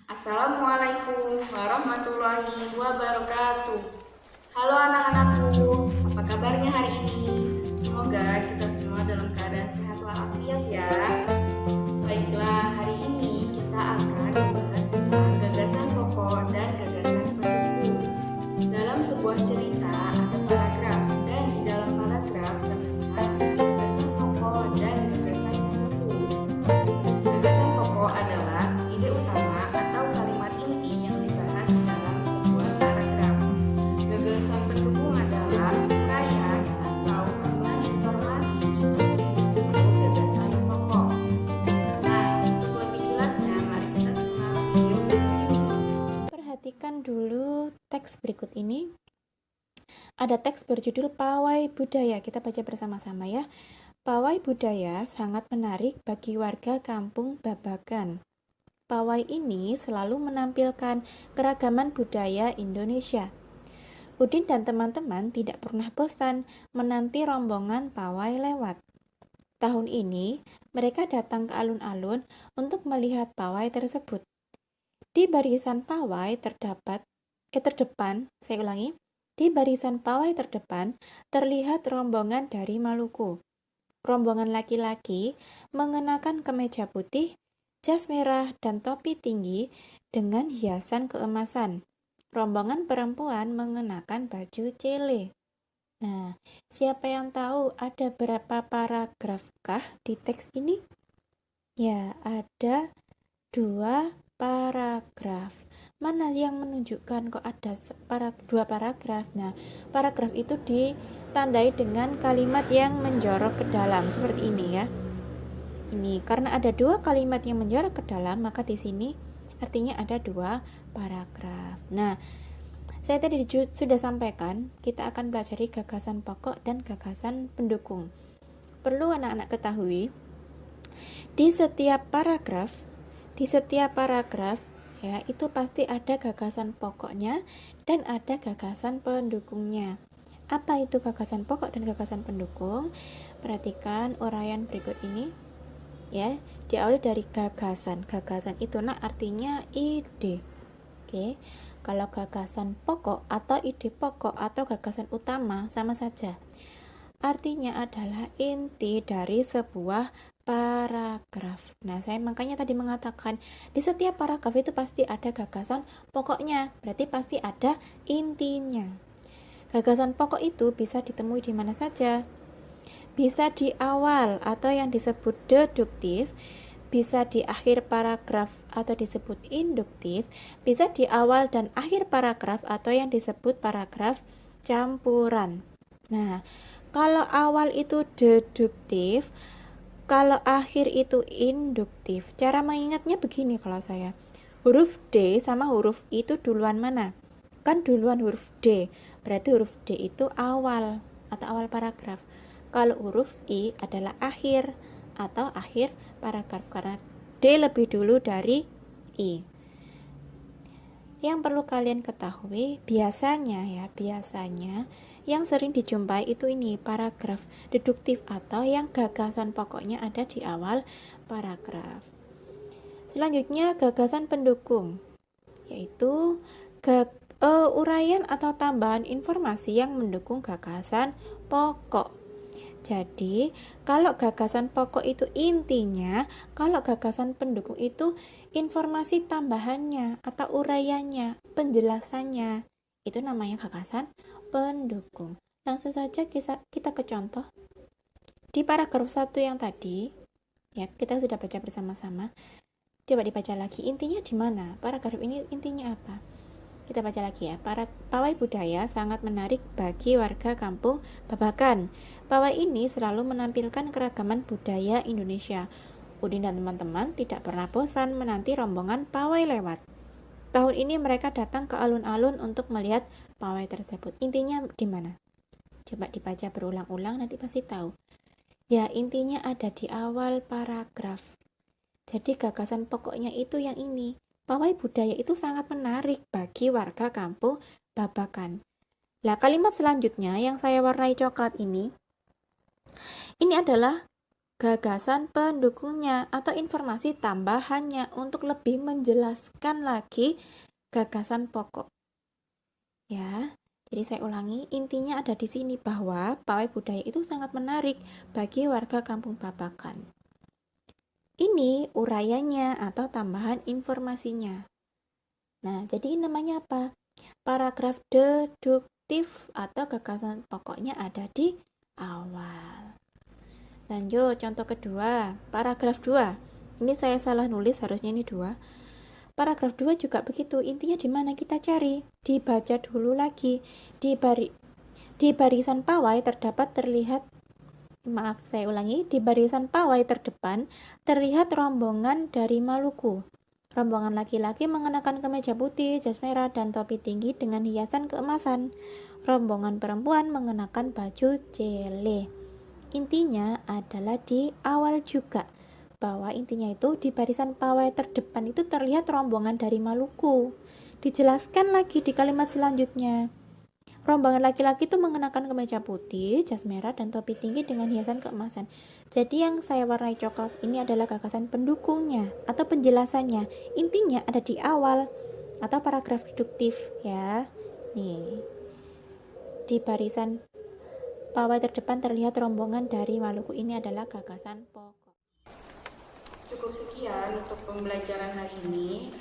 Assalamualaikum warahmatullahi wabarakatuh. Halo anak-anakku, apa kabarnya hari ini? Semoga kita semua dalam keadaan sehat walafiat ya. Baiklah, hari ini kita akan membahas tentang gagasan pokok dan gagasan pendukung. Dalam sebuah cerita ada paragraf dan di dalam paragraf terdapat gagasan pokok dan gagasan pendukung. Gagasan pokok adalah ide utama atau kalimat inti yang dibahas dalam sebuah paragraf. Gagasan pendukung adalah uraian atau tambahan informasi untuk gagasan pokok. Nah, untuk lebih jelasnya, mari kita simak video berikut ini. Perhatikan dulu teks berikut ini. Ada teks berjudul Pawai Budaya. Kita baca bersama-sama ya. Pawai budaya sangat menarik bagi warga kampung Babakan. Pawai ini selalu menampilkan keragaman budaya Indonesia. Udin dan teman-teman tidak pernah bosan menanti rombongan pawai lewat. Tahun ini, mereka datang ke alun-alun untuk melihat pawai tersebut. Di barisan pawai di barisan pawai terdepan terlihat rombongan dari Maluku. Rombongan laki-laki mengenakan kemeja putih, jas merah, dan topi tinggi dengan hiasan keemasan. Rombongan perempuan mengenakan baju cele. Nah, siapa yang tahu ada berapa paragrafkah di teks ini? Ya, ada 2 paragraf. Mana yang menunjukkan kok ada 2 paragraf? Nah, paragraf itu ditandai dengan kalimat yang menjorok ke dalam seperti ini ya. Ini karena ada 2 kalimat yang menjorok ke dalam, maka di sini artinya ada 2 paragraf. Nah, saya tadi sudah sampaikan, kita akan pelajari gagasan pokok dan gagasan pendukung. Perlu anak-anak ketahui, di setiap paragraf ya itu pasti ada gagasan pokoknya dan ada gagasan pendukungnya. Apa itu gagasan pokok dan gagasan pendukung? Perhatikan uraian berikut ini ya, diawali dari gagasan. Gagasan itu artinya ide. Oke. Kalau gagasan pokok atau ide pokok atau gagasan utama sama saja. Artinya adalah inti dari sebuah paragraf. Nah, saya makanya tadi mengatakan di setiap paragraf itu pasti ada gagasan pokoknya, berarti pasti ada intinya. Gagasan pokok itu bisa ditemui di mana saja. Bisa di awal atau yang disebut deduktif, bisa di akhir paragraf atau disebut induktif, bisa di awal dan akhir paragraf atau yang disebut paragraf campuran. Nah, kalau awal itu deduktif, kalau akhir itu induktif. Cara mengingatnya begini kalau saya. Huruf D sama huruf I itu duluan mana? Kan duluan huruf D. Berarti huruf D itu awal atau awal paragraf. Kalau huruf I adalah akhir atau akhir paragraf karena D lebih dulu dari I. Yang perlu kalian ketahui, biasanya yang sering dijumpai itu ini paragraf deduktif atau yang gagasan pokoknya ada di awal paragraf. Selanjutnya gagasan pendukung, yaitu uraian atau tambahan informasi yang mendukung gagasan pokok. Jadi, kalau gagasan pokok itu intinya, kalau gagasan pendukung itu informasi tambahannya atau uraiannya, penjelasannya. Itu namanya gagasan pendukung. Langsung saja kita ke contoh. Di paragraf 1 yang tadi, ya kita sudah baca bersama-sama. Coba dibaca lagi, intinya di mana? Paragraf ini intinya apa? Kita baca lagi ya. Pawai budaya sangat menarik bagi warga kampung Babakan. Pawai ini selalu menampilkan keragaman budaya Indonesia. Udin dan teman-teman tidak pernah bosan menanti rombongan pawai lewat. Tahun ini mereka datang ke alun-alun untuk melihat pawai tersebut. Intinya di mana? Coba dibaca berulang-ulang, nanti pasti tahu. Ya, intinya ada di awal paragraf. Jadi gagasan pokoknya itu yang ini. Pawai budaya itu sangat menarik bagi warga kampung Babakan. Nah, kalimat selanjutnya yang saya warnai coklat ini adalah gagasan pendukungnya atau informasi tambahannya untuk lebih menjelaskan lagi gagasan pokok. Ya, jadi saya ulangi, intinya ada di sini bahwa pawai budaya itu sangat menarik bagi warga Kampung Babakan. Ini uraiannya atau tambahan informasinya. Nah, jadi namanya apa? Paragraf deduktif atau gagasan pokoknya ada di awal. Lanjut, contoh kedua, paragraf 2. Ini saya salah nulis, harusnya ini 2. Paragraf 2 juga begitu, intinya di mana kita cari? Dibaca dulu lagi. Di barisan pawai di barisan pawai terdepan terlihat rombongan dari Maluku. Rombongan laki-laki mengenakan kemeja putih, jas merah, dan topi tinggi dengan hiasan keemasan. Rombongan perempuan mengenakan baju jele. Intinya adalah di awal juga, bahwa intinya itu di barisan pawai terdepan itu terlihat rombongan dari Maluku. Dijelaskan lagi di kalimat selanjutnya. Rombongan laki-laki itu mengenakan kemeja putih, jas merah, dan topi tinggi dengan hiasan keemasan. Jadi yang saya warnai coklat ini adalah gagasan pendukungnya atau penjelasannya. Intinya ada di awal atau paragraf deduktif ya. Nih. Di barisan pawai terdepan terlihat rombongan dari Maluku, ini adalah gagasan pokok. Cukup sekian untuk pembelajaran hari ini.